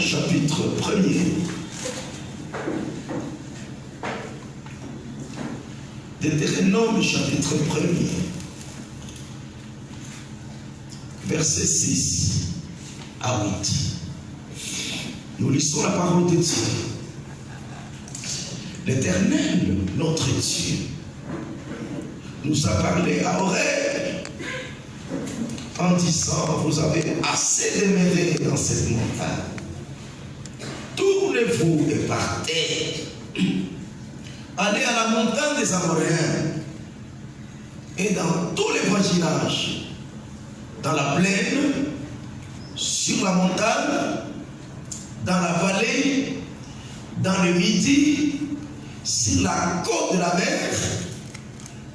chapitre 1er. Deutéronome, chapitre 1er. Verset 6 à 8. Nous lisons la parole de Dieu. L'Éternel, notre Dieu, nous a parlé à oreille en disant: vous avez assez demeuré dans cette montagne. Tournez-vous et partez. Allez à la montagne des Amoréens et dans tous les voisinages, dans la plaine, sur la montagne, dans la vallée, dans le midi, sur la côte de la mer,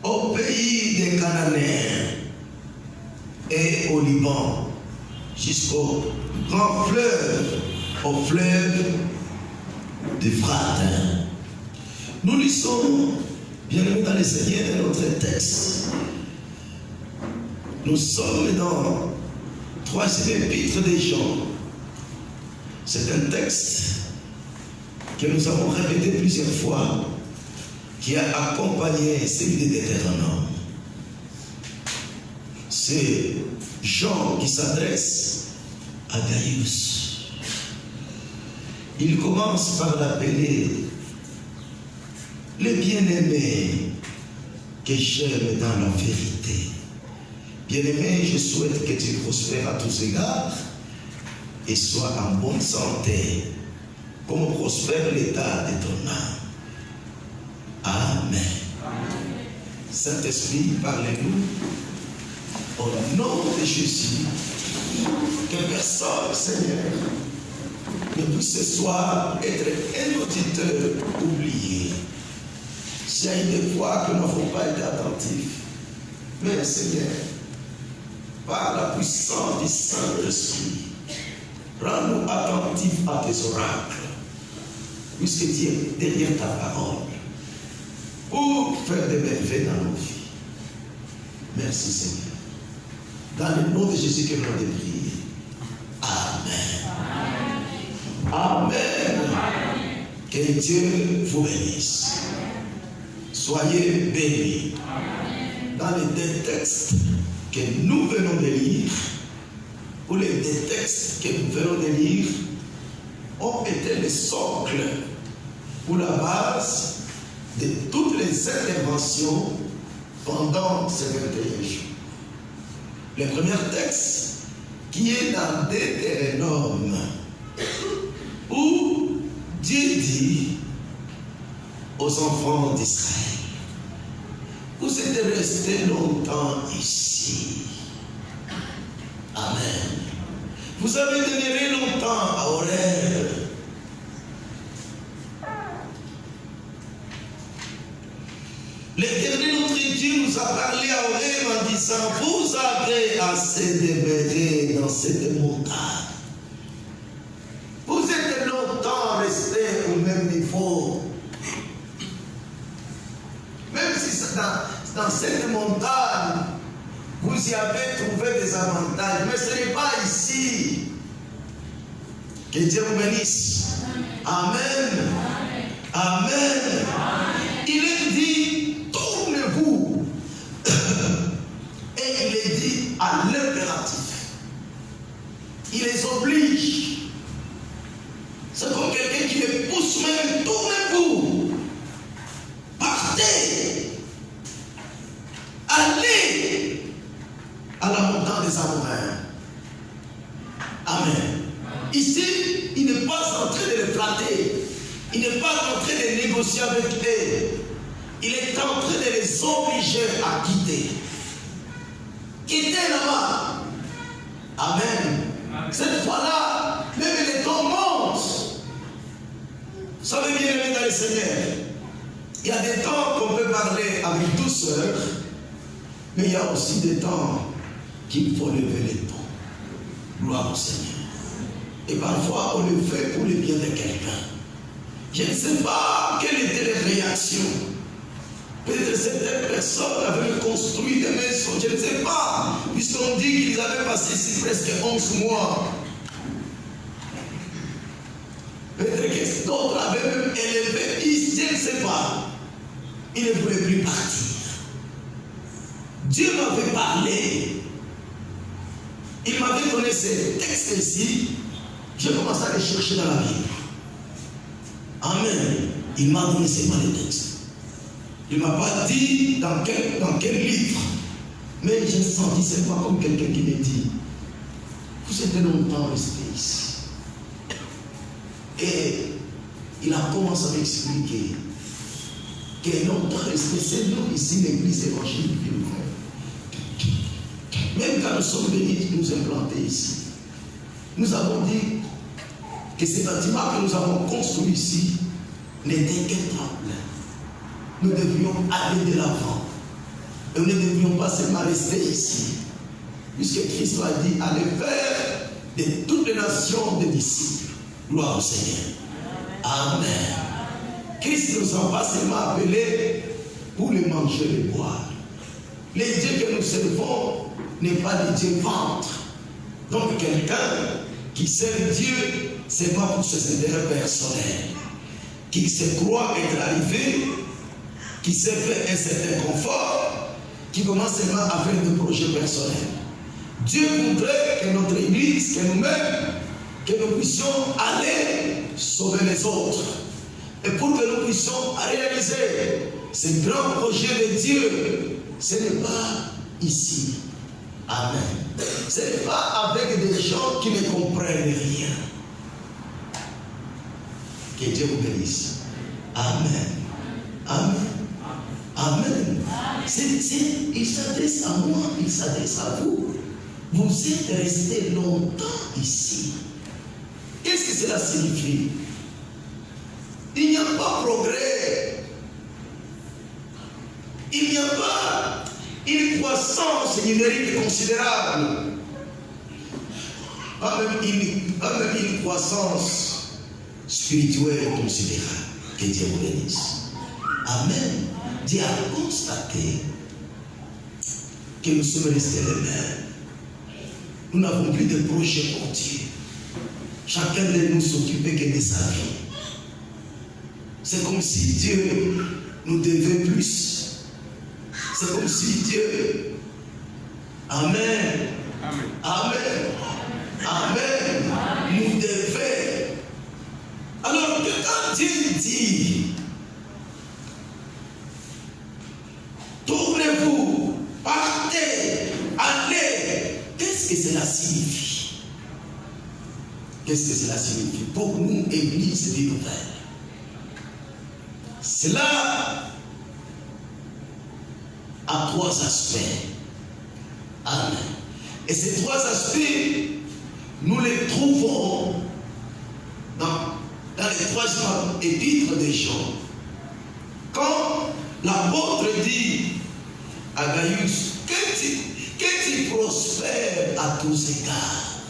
au pays des Cananéens et au Liban, jusqu'au grand fleuve, au fleuve d'Euphrate. Nous lisons, bien aimés dans les Seigneurs, de notre texte. Nous sommes dans 3e épître des Jean. C'est un texte que nous avons répété plusieurs fois, qui a accompagné celui de Deutéronome. C'est Jean qui s'adresse à Gaius. Il commence par l'appeler le bien-aimé que j'aime dans la vérité. Bien-aimé, je souhaite que tu prospères à tous égards et sois en bonne santé, comme prospère l'état de ton âme. Amen. Saint-Esprit, parlez-nous au nom de Jésus. Que personne, Seigneur, ne puisse ce soir être un auditeur oublié. S'il y a une fois que nous n'avons pas été attentifs, mais Seigneur, par la puissance du Saint-Esprit, rends-nous attentifs à tes oracles, puisque tu es derrière ta parole, pour faire des merveilles dans nos vies. Merci Seigneur. Dans le nom de Jésus que nous avons prié. Amen. Amen. Amen. Que Dieu vous bénisse. Soyez bénis. Dans les deux textes que nous venons de lire, ou les deux textes que nous venons de lire, ont été le socle ou la base de toutes les interventions pendant ces 21 jours. Le premier texte qui est dans Deutéronome, où Dieu dit aux enfants d'Israël: vous êtes restés longtemps ici. Amen. Vous avez demeuré longtemps à Horeb. L'Éternel notre Dieu nous a parlé à Horeb en disant: vous avez assez demeuré dans cette montagne. Vous êtes longtemps restés au même niveau. Même si c'est dans cette montagne, vous y avez trouvé des avantages, mais ce n'est pas ici. Que Dieu vous bénisse. Amen. Amen. Amen. Il est dit: tournez-vous. Et il est dit à l'impératif. Il les oblige. C'est comme quelqu'un qui les pousse même: tournez-vous. Partez. Allez à la montagne des Amoréens. Amen. Ici, il n'est pas en train de les flatter. Il n'est pas en train de négocier avec eux. Il est en train de les obliger à quitter. Quitter là-bas. Amen. Cette fois-là, même les temps montent. Vous savez bien, aimés dans le Seigneur, il y a des temps qu'on peut parler avec douceur, mais il y a aussi des temps qu'il faut lever les tons. Gloire au Seigneur. Et parfois, on le fait pour le bien de quelqu'un. Je ne sais pas quelles étaient les réactions. Peut-être certaines personnes avaient construit des maisons, je ne sais pas, puisqu'on dit qu'ils avaient passé ici presque 11 mois. peut-être d'autres avaient même élevé, je ne sais pas. Il ne voulait plus partir. Dieu m'avait parlé. Il m'avait donné ces textes ici. J'ai commencé à les chercher dans la Bible. Amen. Il m'a donné seulement les textes. Il ne m'a pas dit dans quel livre. Mais j'ai senti, c'est pas comme quelqu'un qui me dit, vous êtes longtemps resté ici. Et il a commencé à m'expliquer que longtemps resté, c'est nous ici, l'église évangélique. Même quand nous sommes venus nous implanter ici, nous avons dit que ces bâtiments que nous avons construits ici n'étaient qu'un tremplin. Nous devions aller de l'avant. Et nous ne devions pas seulement rester ici. Puisque Christ a dit, allez faire de toutes les nations des disciples. Gloire au Seigneur. Amen. Christ ne nous a pas seulement appelés pour les manger et les boire. Les dieux que nous servons n'est pas des dieux ventre. Donc quelqu'un qui sert Dieu, ce n'est pas pour ses intérêts personnels. Qui se croit être arrivé, qui s'est fait un certain confort, qui commence seulement à faire des projets personnels. Dieu voudrait que notre église, que nous-mêmes, que nous puissions aller sauver les autres. Et pour que nous puissions réaliser ces grands projets de Dieu, ce n'est pas ici. Amen. Ce n'est pas avec des gens qui ne comprennent rien. Que Dieu vous bénisse. Amen. Amen. Amen. Il s'adresse à moi, il s'adresse à vous. Vous êtes restés longtemps ici. Qu'est-ce que cela signifie? Il n'y a pas progrès. Il n'y a pas une croissance numérique considérable. Pas même une croissance spirituelle considérable. Que Dieu vous bénisse. Amen. Dieu a constaté que nous sommes restés les mêmes. Nous n'avons plus de projet pour Dieu. Chacun de nous s'occupait que de sa vie. C'est comme si Dieu nous devait plus. C'est comme si Dieu. Amen. Amen. Amen. Amen. Nous devait. Alors que quand Dieu dit, tournez-vous, partez, allez, qu'est-ce que cela signifie? Qu'est-ce que cela signifie pour nous, Église Vie Nouvelle? Cela a trois aspects. Amen. Et ces trois aspects, nous les trouvons dans les trois épîtres de Jean. Quand l'apôtre dit à Gaius que tu prospères à tous égards.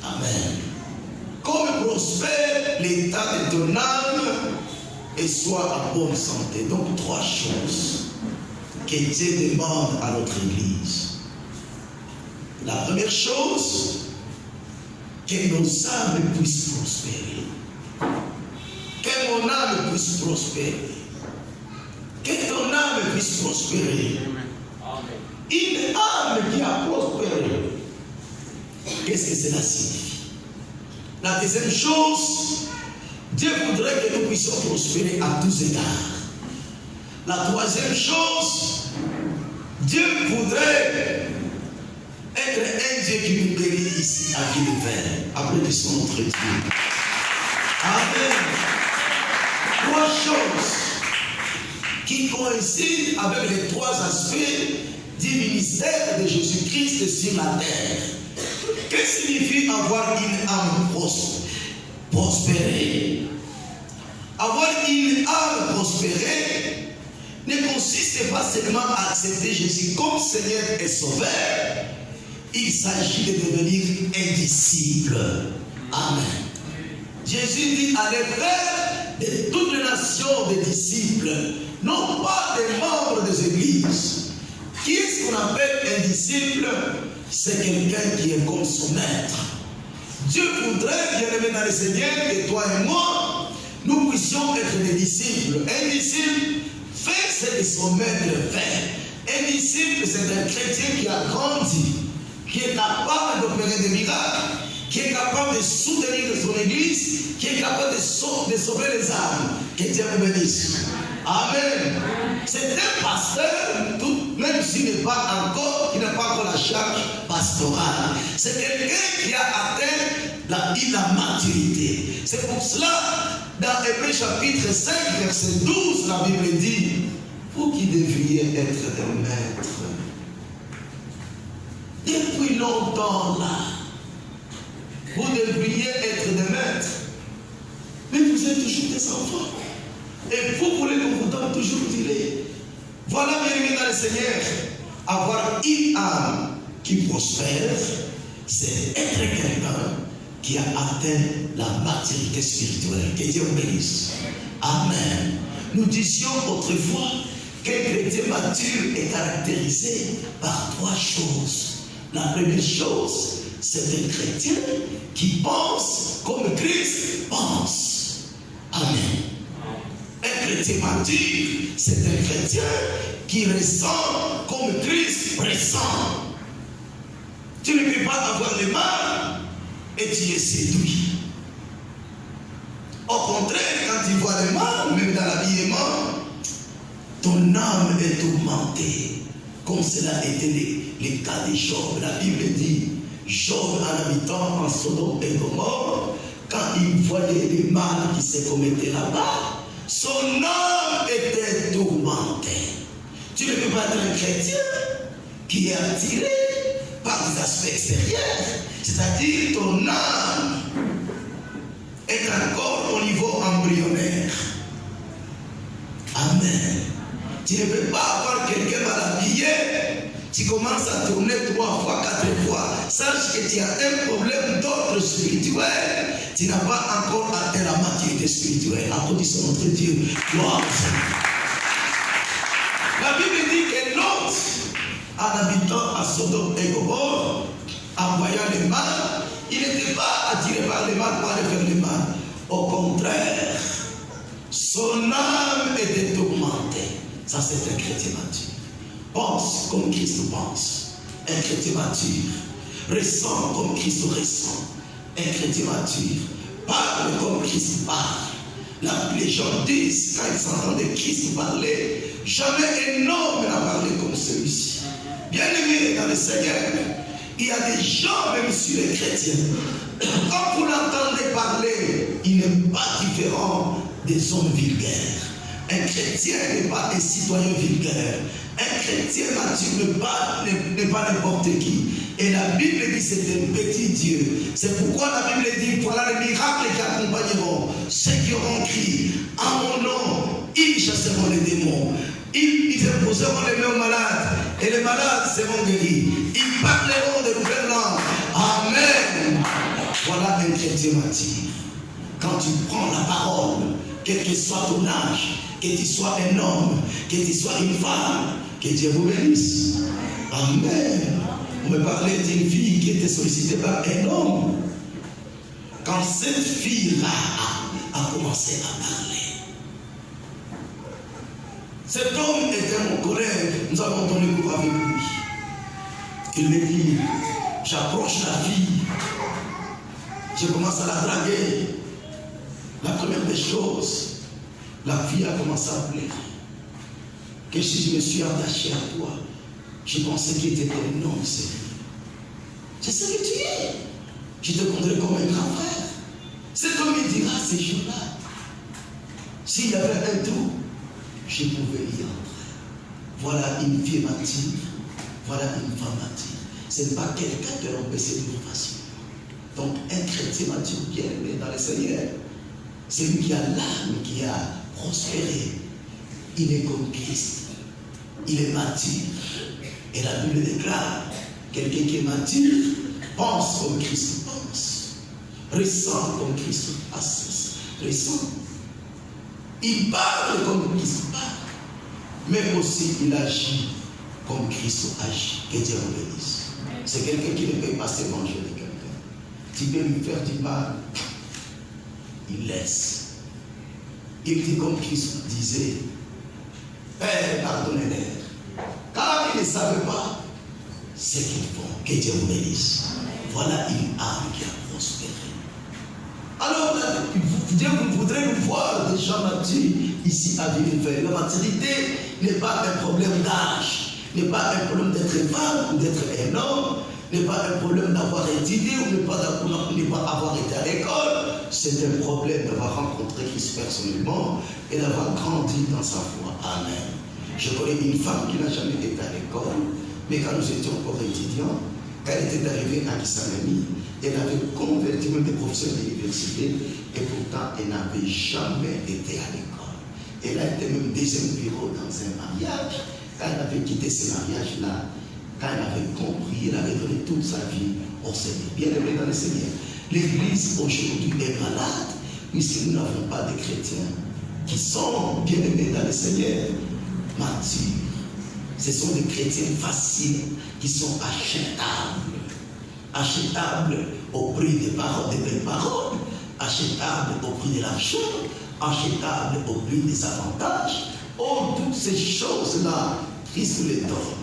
Amen. Comme prospère l'état de ton âme et sois en bonne santé. Donc trois choses que Dieu demande à notre Église. La première chose, que nos âmes puissent prospérer. Que mon âme puisse prospérer. Que ton âme puisse prospérer. Une âme qui a prospéré. Qu'est-ce que cela signifie? La deuxième chose, Dieu voudrait que nous puissions prospérer à tous égards. La troisième chose, Dieu voudrait être un Dieu qui nous bénit ici à Vie Nouvelle. Applaudissons notre Dieu. Amen. Trois choses qui coïncident avec les trois aspects du ministère de Jésus-Christ sur la terre. Que signifie avoir une âme prospérée? Avoir une âme prospérée ne consiste pas seulement à accepter Jésus comme Seigneur et Sauveur. Il s'agit de devenir un disciple. Amen. Jésus dit, allez faire de toutes les nations des disciples, non pas des membres des églises. Qui est-ce qu'on appelle un disciple? C'est quelqu'un qui est comme son maître. Dieu voudrait, bien aimé dans le Seigneur, que toi et moi, nous puissions être des disciples. Un disciple fait ce que son maître fait. Un disciple, c'est un chrétien qui a grandi, qui est capable d'opérer des miracles, qui est capable de soutenir son église, qui est capable de sauver les âmes. Que Dieu vous bénisse. Amen. C'est un pasteur, même s'il n'est pas encore, qui n'a pas encore la charge pastorale. C'est quelqu'un qui a atteint la maturité. C'est pour cela, dans Hébreux chapitre 5, verset 12, la Bible dit, vous qui devriez être des maîtres, depuis longtemps là, vous devriez être des maîtres, mais vous êtes toujours des enfants. Et vous voulez qu'on vous donne toujours du lait. Voilà, bien aimé dans le Seigneur, avoir une âme qui prospère, c'est être quelqu'un qui a atteint la maturité spirituelle. Que Dieu vous bénisse. Amen. Nous disions autrefois qu'un chrétien mature est caractérisé par trois choses. La première chose, c'est un chrétien qui pense comme Christ pense. Amen. Un chrétien mature, c'est un chrétien qui ressent comme Christ ressent. Tu ne peux pas avoir le mal et tu es séduit. Au contraire, quand tu vois le mal, même dans l'habillement, ton âme est augmentée. Comme cela était le cas de Job. La Bible dit, Job, en habitant en Sodome et Gomorrhe, quand il voyait le mal qui se commettait là-bas, son âme était tourmentée. Tu ne peux pas être un chrétien qui est attiré par des aspects extérieurs. C'est-à-dire ton âme est encore au niveau embryonnaire. Amen. Tu ne peux pas avoir quelqu'un mal habillé. Tu commences à tourner 3 fois, 4 fois. Sache que tu as un problème d'ordre spirituel. Tu n'as pas encore atteint la maturité spirituelle. Applaudissons notre Dieu. Gloire. La Bible dit que Lot, en habitant à Sodome et Gomorrhe, en voyant le mal, il n'était pas attiré par le mal pour aller faire le mal. Au contraire, son âme était tourmentée. Ça, c'est un chrétien mature. Pense comme Christ pense. Un chrétien mature. Ressent comme Christ ressent. Un chrétien mature. Parle comme Christ parle. Les gens disent, quand ils entendent Christ parler, jamais un homme n'a parlé comme celui-ci. Bien aimé dans le Seigneur, il y a des gens, même sur les chrétiens, quand vous l'entendez parler, il n'est pas différent des hommes vulgaires. Un chrétien n'est pas un citoyen vulgaire. Un chrétien mature n'est pas n'importe qui. Et la Bible dit c'est un petit Dieu. C'est pourquoi la Bible dit voilà les miracles qui accompagneront ceux qui auront crié en mon nom, ils chasseront les démons. Ils imposeront les mains aux malades et les malades seront guéris. Ils parleront de nouvelles langues. Amen. Voilà un chrétien mature. Quand tu prends la parole, quel que soit ton âge, que tu sois un homme, que tu sois une femme, que Dieu vous bénisse. Amen. On me parlait d'une fille qui était sollicitée par un homme. Quand cette fille-là a commencé à parler, cet homme était mon collègue, nous avons donné cours avec lui. Il me dit, j'approche la fille, je commence à la draguer. La première des choses, la fille a commencé à pleurer. Que si je me suis attaché à toi, je pensais qu'il était un homme, Seigneur. Je sais que tu es. Je te compterai comme un grand frère. Cet homme me dira ces jours-là. S'il y avait un trou, je pouvais y entrer. Voilà une fille mature. Voilà une femme mature. Ce n'est pas quelqu'un que l'on peut séduire facilement. Donc un chrétien mature bien aimé dans le Seigneur, c'est lui qui a l'âme, qui a prospéré. Il est comme Christ. Il est mature. Et la Bible déclare, quelqu'un qui est mature pense comme Christ pense. Ressent comme Christ ressent. Il parle comme Christ parle. Mais aussi il agit comme Christ agit. Que Dieu vous bénisse. C'est quelqu'un qui ne peut pas se venger de quelqu'un. Tu peux lui faire du mal, il laisse. Il dit comme Christ disait, Père, pardonnez-les, car ils ne savent pas ce qu'ils font. Que Dieu vous bénisse. Voilà une âme qui a prospéré. Alors, Dieu voudrait nous voir des gens matures ici à Villeneuve. La maturité n'est pas un problème d'âge, n'est pas un problème d'être femme ou d'être un homme, n'est pas un problème d'avoir étudié ou n'est pas avoir été à l'école. C'est un problème d'avoir rencontré Christ personnellement et d'avoir grandi dans sa foi. Amen. Je connais une femme qui n'a jamais été à l'école, mais quand nous étions encore étudiants, quand elle était arrivée à Kisangani, elle avait converti même des professeurs de l'université et pourtant elle n'avait jamais été à l'école. Elle a été même deuxième bureau dans un mariage. Quand elle avait quitté ce mariage-là, quand elle avait compris, elle avait donné toute sa vie au Seigneur. Bien aimé dans le Seigneur. L'Église aujourd'hui est malade, puisque nous n'avons pas de chrétiens qui sont bien aimés dans le Seigneur, matures. Ce sont des chrétiens faciles qui sont achetables au prix des paroles, des belles paroles, achetables au prix de l'argent, achetables au prix des avantages. Oh, toutes ces choses-là, Christ les donne.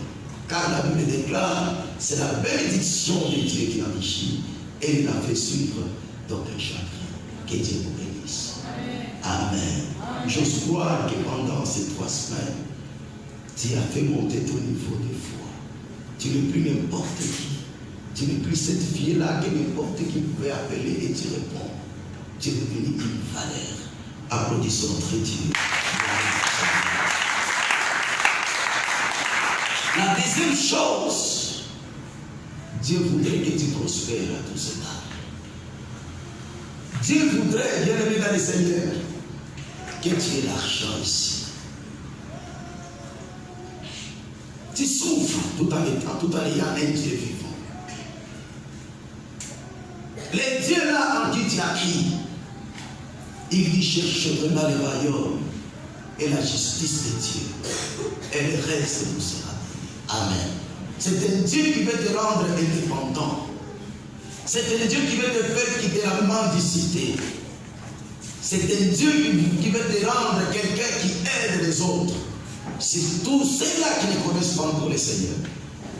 Car la Bible déclare, c'est la bénédiction de Dieu qui enrichit et il l'a fait suivre d'aucun chagrin. Que Dieu vous bénisse. Amen. J'ose croire que pendant ces 3 semaines, tu as fait monter ton niveau de foi. Tu n'es plus n'importe qui. Tu n'es plus cette fille-là que n'importe qui pouvait appeler et tu réponds. Tu es devenu une valeur. Applaudissons notre Dieu. La deuxième chose, Dieu voudrait que tu prospères à tout cela. Dieu voudrait, bien aimé dans le Seigneur, que tu aies l'argent ici. Tu souffres tout en ayant un Dieu vivant. Les dieux là en qui tu as pris, il dit cherche vraiment le royaume et la justice de Dieu. Et le reste vous sera donné. Amen. C'est un Dieu qui veut te rendre indépendant. C'est un Dieu qui veut te faire quitter la mendicité. C'est un Dieu qui veut te rendre quelqu'un qui aide les autres. C'est tous ceux-là qui ne connaissent pas encore le Seigneur.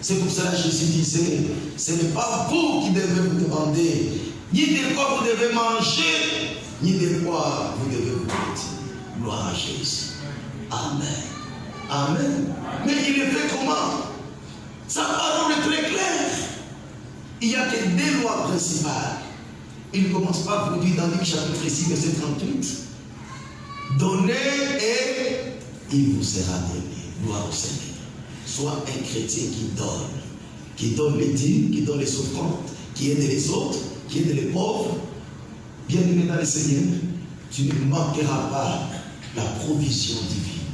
C'est pour cela que Jésus disait, ce n'est pas vous qui devez vous demander ni de quoi vous devez manger, ni de quoi vous devez vous vêtir. Gloire à Jésus. Amen. Amen. Mais il le fait comment? Sa parole est très claire. Il n'y a que 2 lois principales. Il ne commence pas à vous dire dans Luc chapitre 6, verset 38. Donnez et il vous sera donné. Gloire au Seigneur. Sois un chrétien qui donne les dîmes, qui donne les offrandes, qui aide les autres, qui aide les pauvres. Bien aimé dans le Seigneur, tu ne manqueras pas la provision divine.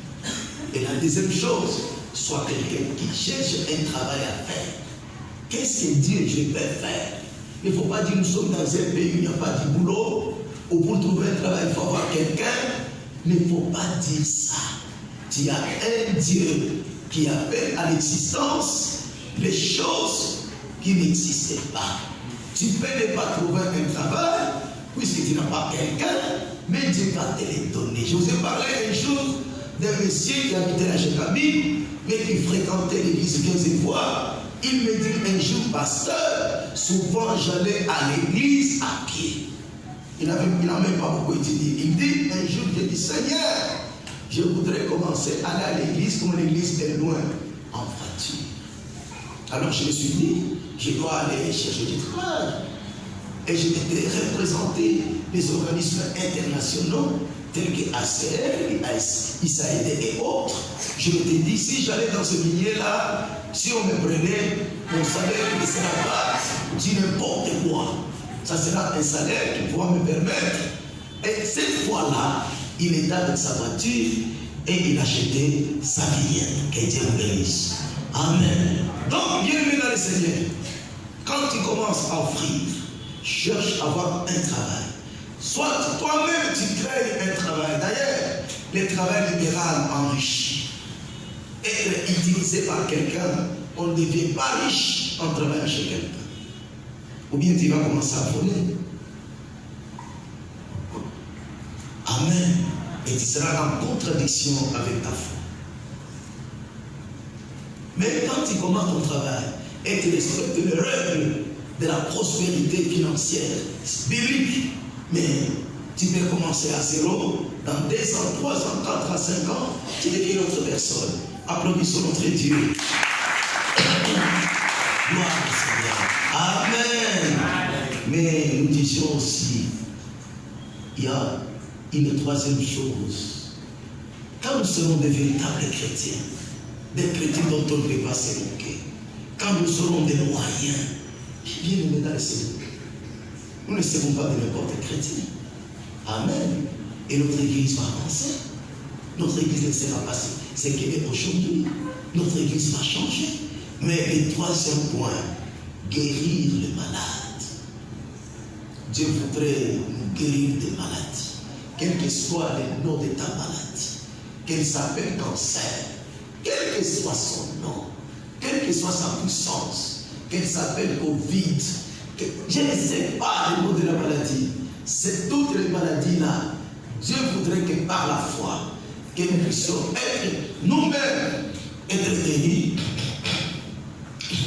Et la deuxième chose, sois quelqu'un qui cherche un travail à faire. Qu'est-ce que Dieu je vais faire? Il ne faut pas dire nous sommes dans un pays où il n'y a pas de boulot, ou pour trouver un travail, il faut avoir quelqu'un. Il ne faut pas dire ça. Tu as un Dieu qui appelle à l'existence les choses qui n'existaient pas. Tu peux ne pas trouver un travail, puisque tu n'as pas quelqu'un, mais Dieu va te les donner. Je vous ai parlé un jour d'un monsieur qui habitait la Jécamine, mais qui fréquentait l'église 15 fois. Il me dit un jour, pasteur, souvent j'allais à l'église à pied. Il n'a même pas beaucoup étudié. Il dit un jour, j'ai dit, Seigneur, je voudrais commencer à aller à l'église, comme l'église est loin, en voiture. Alors je me suis dit, je dois aller chercher du travail. Et je m'étais représenté les organismes internationaux tels que ACR, ISAID et autres. Je m'étais dit, si j'allais dans ce milieu-là, si on me prenait, mon salaire ne sera pas du n'importe quoi. Ça sera un salaire qui pourra me permettre. Et cette fois-là, il était avec sa voiture et il achetait sa vignette. Que Dieu vous bénisse. Amen. Donc, bienvenue dans le Seigneur. Quand tu commences à offrir, cherche à avoir un travail. Soit toi-même tu crées un travail. D'ailleurs, le travail libéral enrichit. Être utilisé par quelqu'un, on ne devient pas riche en travaillant chez quelqu'un. Ou bien tu vas commencer à voler. Amen. et tu seras en contradiction avec ta foi. Mais quand tu commences ton travail et tu respectes les règles de la prospérité financière biblique, mais tu peux commencer à zéro, dans 2 ans, 3 ans, 4 ans, 5 ans, tu deviens une autre personne. Applaudissons notre Dieu. Gloire au Seigneur. Amen. Mais nous disions aussi, il y a une troisième chose. Quand nous serons des véritables chrétiens, des chrétiens dont on ne peut pas se moquer, quand nous serons des moyens, bien aimés dans le Seigneur, nous ne serons pas de n'importe quel chrétien. Amen. Et notre église va avancer. Notre église ne sera pas ce qu'elle est aujourd'hui. Notre église va changer. Mais le troisième point, guérir les malades. Dieu voudrait nous guérir des maladies. Quel que soit le nom de ta maladie, qu'elle s'appelle cancer, quel que soit son nom, quelle que soit sa puissance, qu'elle s'appelle Covid, je ne sais pas le nom de la maladie. C'est toutes les maladies-là. Dieu voudrait que par la foi, que nous puissions être nous-mêmes, être guéris,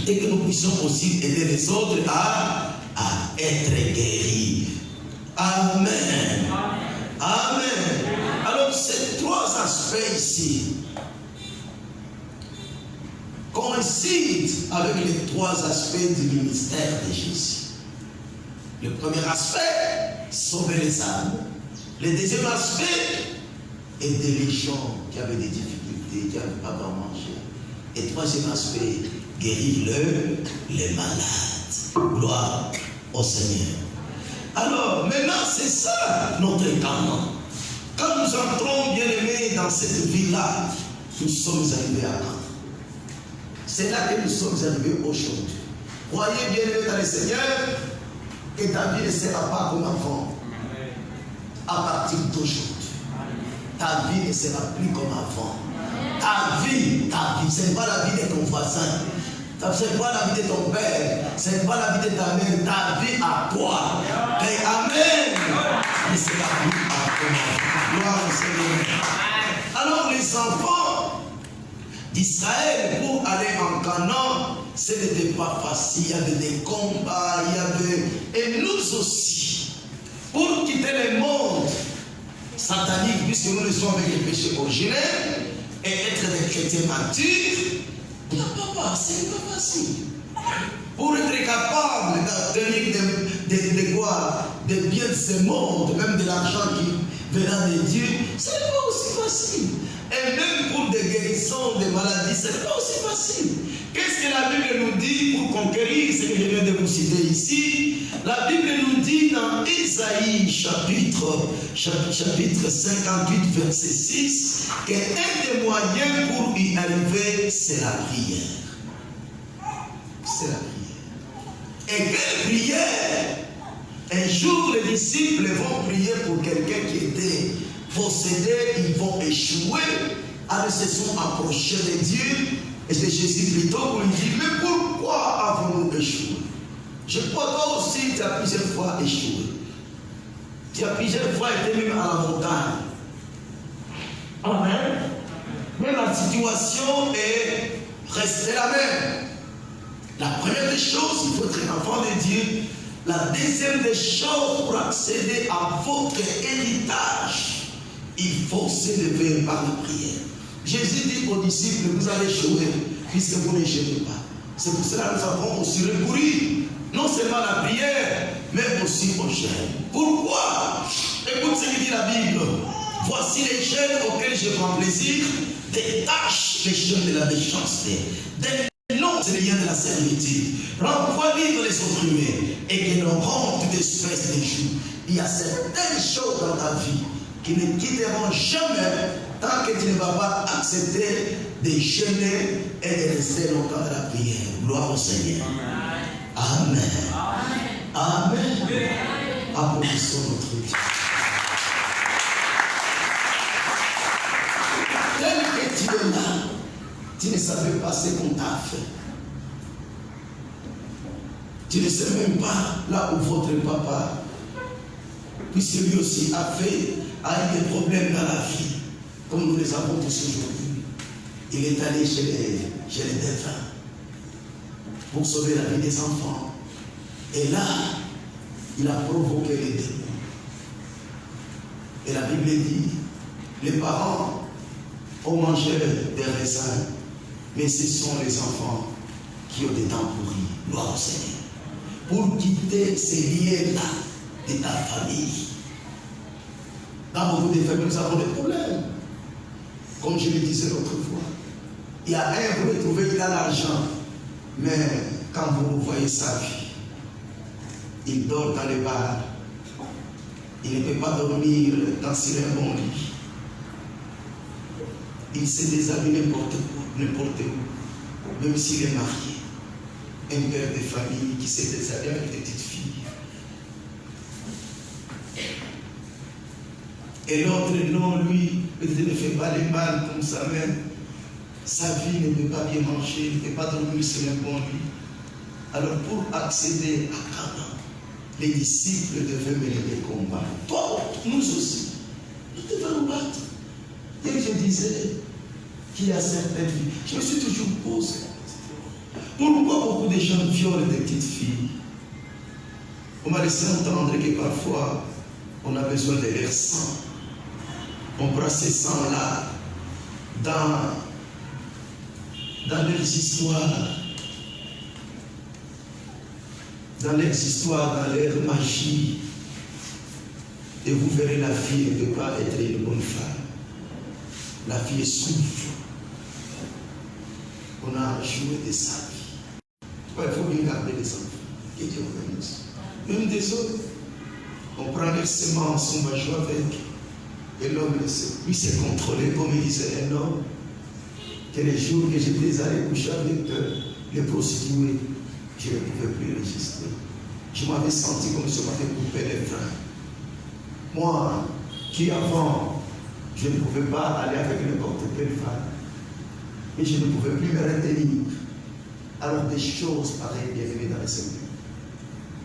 et que nous puissions aussi aider les autres à être guéris. Amen. Amen. Alors, ces 3 aspects ici coïncident avec les 3 aspects du ministère de Jésus. Le premier aspect, sauver les âmes. Le deuxième aspect, aider les gens qui avaient des difficultés, qui n'avaient pas à manger. Et le troisième aspect, guérir les malades. Gloire au Seigneur. Alors, maintenant, c'est ça notre canon. Quand nous entrons, bien aimés, dans cette vie-là, nous sommes arrivés à quand? C'est là que nous sommes arrivés aujourd'hui. Voyez, bien aimés dans le Seigneur, que ta vie ne sera pas comme avant. À partir d'aujourd'hui, ta vie ne sera plus comme avant. Ta vie, ce n'est pas la vie de ton voisin, ce n'est pas la vie de ton père, ce n'est pas la vie de ta mère, ta vie à toi. Et amen. Ne sera plus comme avant. Gloire au Seigneur. Alors les enfants d'Israël, pour aller en Canaan, ce n'était pas facile. Il y avait des combats, et nous aussi, pour quitter le monde satanique, puisque nous le sommes avec le péché originel, et être des chrétiens matures, c'est pas facile. Pour être capable d'obtenir des biens de ce monde, même de l'argent qui venant de Dieu, ce n'est pas aussi facile. Et même pour des guérisons de maladies, ce n'est pas aussi facile. Qu'est-ce que la Bible nous dit pour conquérir ce que je viens de vous citer ici? La Bible nous dit dans Isaïe chapitre 58, verset 6, qu'un des moyens pour y arriver, c'est la prière. C'est la prière. Et quelle prière? Un jour, les disciples vont prier pour quelqu'un qui était possédé, ils vont échouer. Alors, ils se sont approchés de Dieu, et c'est Jésus plutôt pour lui dire, mais pourquoi avons-nous échoué? Je crois que toi aussi, tu as plusieurs fois échoué. Tu as plusieurs fois été même à la montagne. Amen. Mais la situation est restée la même. La première des choses, il faut être un enfant de Dieu. La deuxième des choses, pour accéder à votre héritage, il faut s'élever par la prière. Jésus dit aux disciples, vous allez échouer, puisque vous ne gênez pas. C'est pour cela que nous avons aussi recouru, non seulement à la prière, mais aussi au jeûne. Pourquoi? Écoute ce que dit la Bible. Voici les jeûnes auxquels je prends plaisir, détache les jeûnes de la méchanceté, dénonce les liens de la servitude, renvoie vivre les opprimés, et que l'on rende toute espèce de joug. Il y a certaines choses dans ta vie qui ne quitteront jamais tant que tu ne vas pas accepter de jeûner et de rester longtemps dans la prière. Gloire au Seigneur. Amen. Amen. Applaudissons notre Dieu. Tel que tu es là, tu ne savais pas ce qu'on t'a fait. Tu ne sais même pas là où votre papa puisque lui aussi a eu des problèmes dans la vie, comme nous les avons tous aujourd'hui. Il est allé chez les défunts pour sauver la vie des enfants. Et là, il a provoqué les démons. Et la Bible dit, les parents ont mangé des raisins, mais ce sont les enfants qui ont des dents pourries. Gloire au Seigneur. Pour quitter ces liens-là de ta famille. Dans beaucoup de familles, nous avons des problèmes. Comme je le disais l'autre fois. Il y a un, vous pouvez trouver qu'il a l'argent, mais quand vous voyez sa vie, il dort dans les bars. Il ne peut pas dormir dans un bon lit. Il se déshabille n'importe où, même s'il est marié. Un père de famille qui se déshabille avec des petites filles. Et l'autre, non, lui, peut-être ne fait pas les mal comme ça même. Sa vie ne peut pas bien manger, il ne peut pas dormir sur un bon lit. Alors pour accéder à Canaan, les disciples devaient mener des combats. Toi, nous aussi, nous devons nous battre. Et je disais qu'il y a certaines filles. Je me suis toujours posé. Pourquoi beaucoup de gens violent des petites filles? On m'a laissé entendre que parfois, on a besoin de leur sang. On prend ces sangs-là dans leurs histoires, dans leur magie. Et vous verrez, la fille ne peut pas être une bonne femme. La fille souffre. On a joué de sa vie. Ouais, il faut bien garder les enfants. Que Dieu bénisse. Même des autres, on prend les semences, on va jouer avec. Et l'homme ne sait plus se contrôler, comme il disait un homme. Que les jours que j'étais allé coucher avec les prostituées, je ne pouvais plus résister. Je m'avais senti comme si on m'avait coupé les freins. Moi, qui avant, je ne pouvais pas aller avec n'importe quelle femme. Mais je ne pouvais plus me retenir. Alors des choses pareilles bienvenues dans le Seigneur.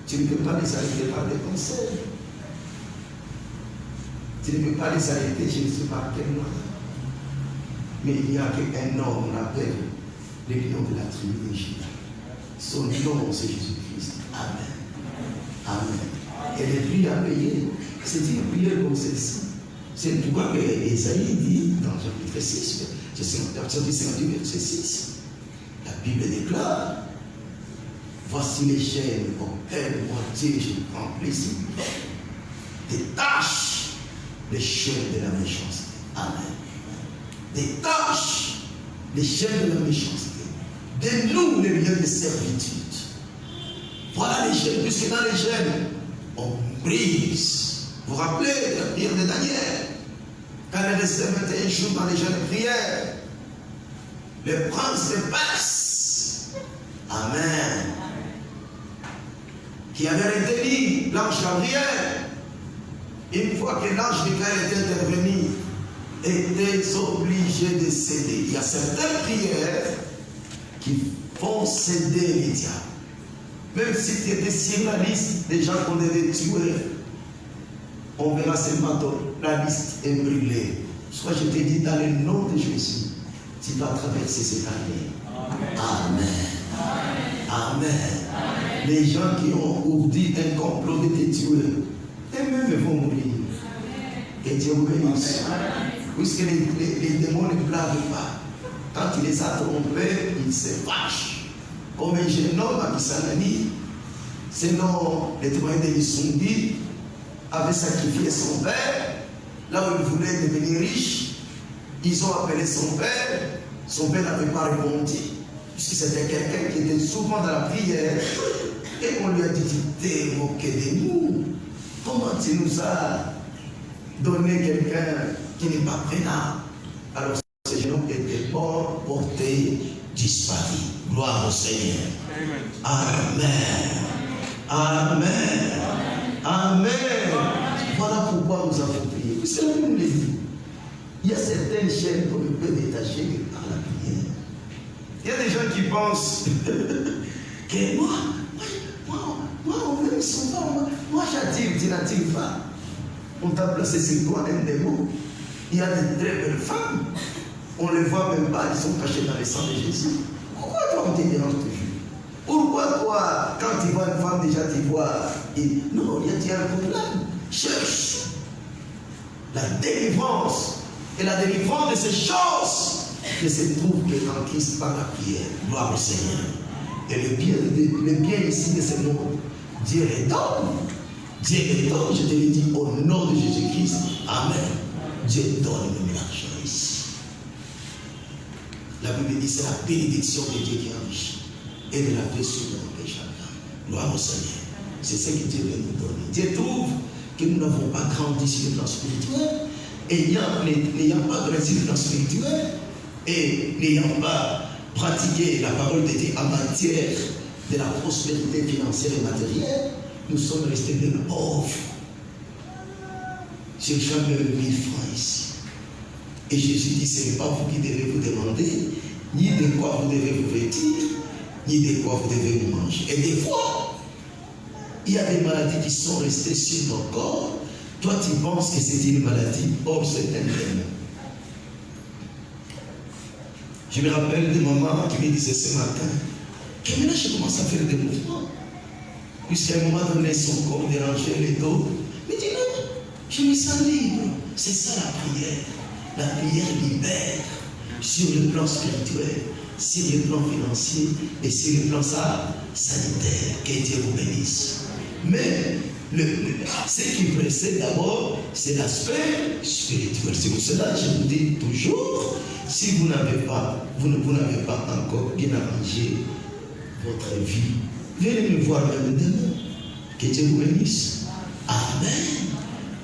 Tu ne peux pas les arrêter par des conseils. Tu ne peux pas les arrêter, je ne sais pas quel moyen. Mais il n'y a qu'un homme, on appelle le lion de la tribu de Juda. Son nom, c'est Jésus-Christ. Amen. Amen. Et les prix à payer, c'est une prière comme celle-ci. C'est pourquoi Esaïe dit dans le chapitre 6, chapitre 58, verset 6, la Bible déclare, voici les chaînes auxquelles moi Dieu je prends plaisir. Détache les chaînes de la méchanceté. Amen. Détache les chaînes de la méchanceté. Dénoue les liens de servitude. Voilà les chaînes, puisque dans les chaînes, on brise. Vous vous rappelez de la prière de Daniel? Quand il restait 21 jours dans les jeûnes de prière, le prince de Perse, Amen, qui avait retenu l'ange Gabriel, une fois que l'ange Michael était intervenu, était obligé de céder. Il y a certaines prières qui font céder les diables. Même si tu étais sur la liste des gens qu'on devait tuer, on verra seulement la liste est brûlée. Soit je te dis dans le nom de Jésus, tu vas traverser cette année. Amen. Amen. Amen. Amen. Les gens qui ont ourdi un complot de te tuer, eux-mêmes vont mourir. Que Dieu vous bénisse. Puisque les démons ne blaguent pas. Quand il les a trompés, ils se fâchent. Comme un jeune homme à Kisangani, selon les témoignages de Lisumbi, avait sacrifié son père, là où il voulait devenir riche. Ils ont appelé son père n'avait pas répondu, puisque c'était quelqu'un qui était souvent dans la prière, et on lui a dit, tu t'es moqué de nous, comment tu nous as donné quelqu'un qui n'est pas prénat? Alors ces gens étaient morts, portés, disparus. Gloire au Seigneur. Amen. Amen. Amen. Amen. Voilà pourquoi nous avons prié. C'est la Bible dit. Il y a certaines chaînes qu'on ne peut détacher que par la prière. Il y a des gens qui pensent que moi, on aime souvent, moi j'attire, tu n'attires pas. On t'a placé sur toi un démon. Il y a de très belles femmes. On ne les voit même pas, ils sont cachés dans le sang de Jésus. Pourquoi toi on te dérange toujours? Pourquoi toi, quand tu vois une femme, déjà tu vois. Non, il y a un problème. Cherche la délivrance. Et la délivrance de ces choses ne se trouve que en Christ par la prière. Gloire au Seigneur. Et le bien ici de ce monde, Dieu les donne. Dieu les donne, je te l'ai dit, au nom de Jésus-Christ. Amen. Dieu donne même l'argent ici. La Bible dit c'est la bénédiction de Dieu qui enrichit et de la paix sur nos péchés. Gloire au Seigneur. C'est ce que Dieu veut nous donner. Dieu trouve que nous n'avons pas grandi sur le plan spirituel, n'ayant pas grandi sur le plan spirituel et n'ayant pas pratiqué la parole de Dieu en matière de la prospérité financière et matérielle, nous sommes restés des pauvres. J'ai jamais eu 1000 francs ici. Et Jésus dit, ce n'est pas vous qui devez vous demander, ni de quoi vous devez vous vêtir, ni de quoi vous devez vous manger. Et des fois, il y a des maladies qui sont restées sur nos corps. Toi, tu penses que c'est une maladie, or c'est un démon. Je me rappelle de maman qui me disait ce matin que maintenant je commence à faire des mouvements. Puisqu'à un moment donné, son corps dérangeait les dos. Mais dis non, je me sens libre. C'est ça la prière. La prière libère sur le plan spirituel, sur le plan financier et sur le plan sanitaire. Que Dieu vous bénisse. Mais ce qui précède d'abord, c'est l'aspect spirituel. C'est pour cela que je vous dis toujours, si vous n'avez pas encore bien arrangé votre vie, venez me voir même demain. Que Dieu vous bénisse. Amen.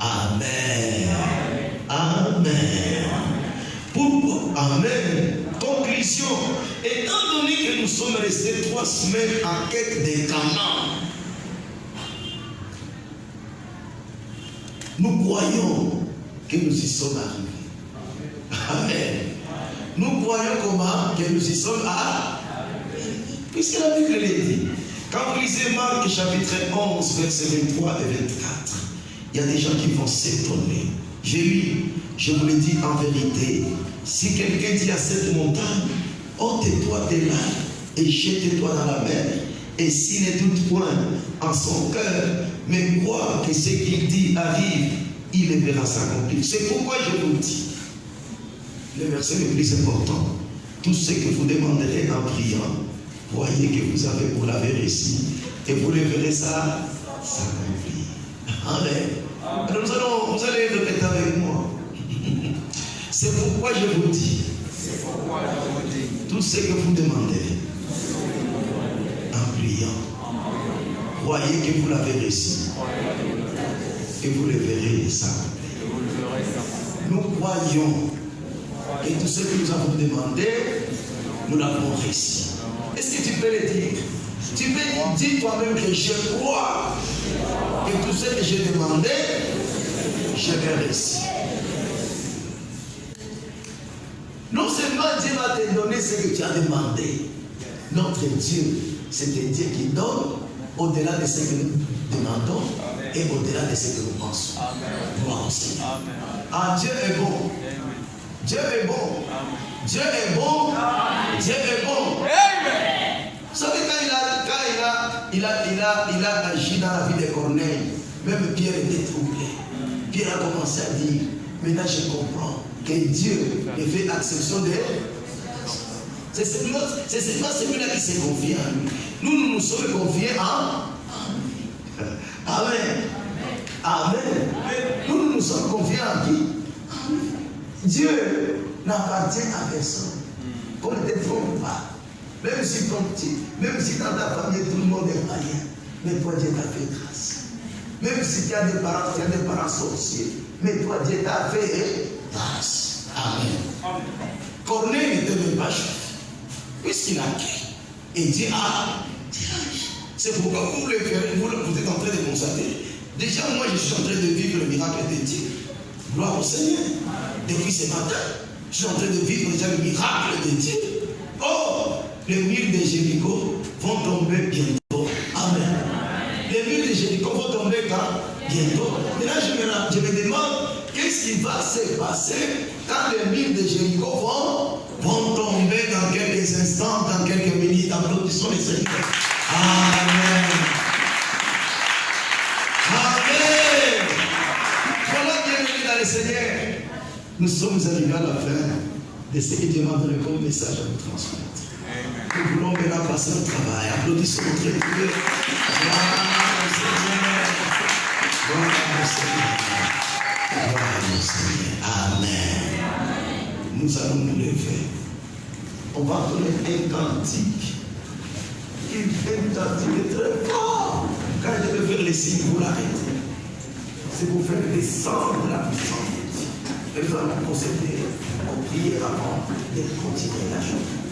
Amen. Amen. Pourquoi? Amen. Conclusion. Étant donné que nous sommes restés 3 semaines en quête des Canaan, nous croyons que nous y sommes arrivés. Amen. Nous croyons comment? Que nous y sommes arrivés. Puisque la Bible le dit. Quand vous lisez Marc chapitre 11, versets 23 et 24, il y a des gens qui vont s'étonner. J'ai lu, je vous le dis en vérité, si quelqu'un dit à cette montagne, ôte-toi de là et jette-toi dans la mer, et s'il ne doute point en son cœur, mais croit que ce qu'il dit arrive, il le verra s'accomplir. C'est pourquoi je vous dis, le verset le plus important, tout ce que vous demanderez en priant, voyez que vous avez pour l'avoir ici, et vous le verrez ça s'accomplir. Amen. Alors vous allez répéter avec moi. C'est pourquoi je vous dis, tout ce que vous demandez en priant, voyez que vous l'avez reçu, et vous le verrez s'accomplir. Nous croyons que tout ce que nous avons demandé, nous l'avons reçu. Est-ce que tu peux le dire? Tu peux dire toi-même que je crois que tout ce que j'ai demandé, je l'ai reçu. Non seulement Dieu va te donner ce que tu as demandé, notre Dieu, c'est un Dieu qui donne au-delà de ce que nous demandons et au-delà de ce que nous pensons. Gloire au Seigneur. Ah, Dieu est bon. Dieu est bon. Dieu est bon. Dieu est bon. Vous savez, quand il a agi dans la vie de Corneille, même Pierre était troublé. Pierre a commencé à dire, maintenant je comprends que Dieu ne fait exception de... C'est seulement celui-là qui s'est confié en lui. Nous nous sommes confiés en... Amen. Amen. Nous nous sommes confiés en qui? Dieu n'appartient à personne. Qu'on ne te trompe pas. Même si dans ta famille tout le monde est païen, mais toi Dieu t'a fait grâce. Même si tu as des parents sorciers, mais toi Dieu t'a fait grâce. Amen. Corneille n'était même pas juif, puisqu'il a cru. Et Dieu a tirage. C'est pourquoi vous êtes en train de constater. Déjà, moi je suis en train de vivre le miracle de Dieu. Gloire au Seigneur. Depuis ce matin, je suis en train de vivre déjà le miracle de Dieu. Oh, les murs de Jéricho vont tomber bientôt. Amen. Les murs de Jéricho vont tomber quand? Bientôt. Maintenant, je me demande qu'est-ce qui va se passer quand les murs de Jéricho vont tomber dans quelques instants, dans quelques minutes. Applaudissons les Seigneurs. Amen. Amen. Voilà, bienvenue dans le Seigneur. Nous sommes arrivés à la fin de ce que Dieu m'a donné comme message à vous transmettre. Nous voulons maintenant passer au travail. Applaudissons notre Dieu. Gloire au Seigneur. Gloire au Seigneur. Gloire au Seigneur. Amen. Nous allons nous lever. On va donner un cantique. Un cantique très fort. Quand je vais faire les signes, vous l'arrêtez. C'est pour faire descendre la puissance. Et nous allons procéder aux prières avant de continuer la journée.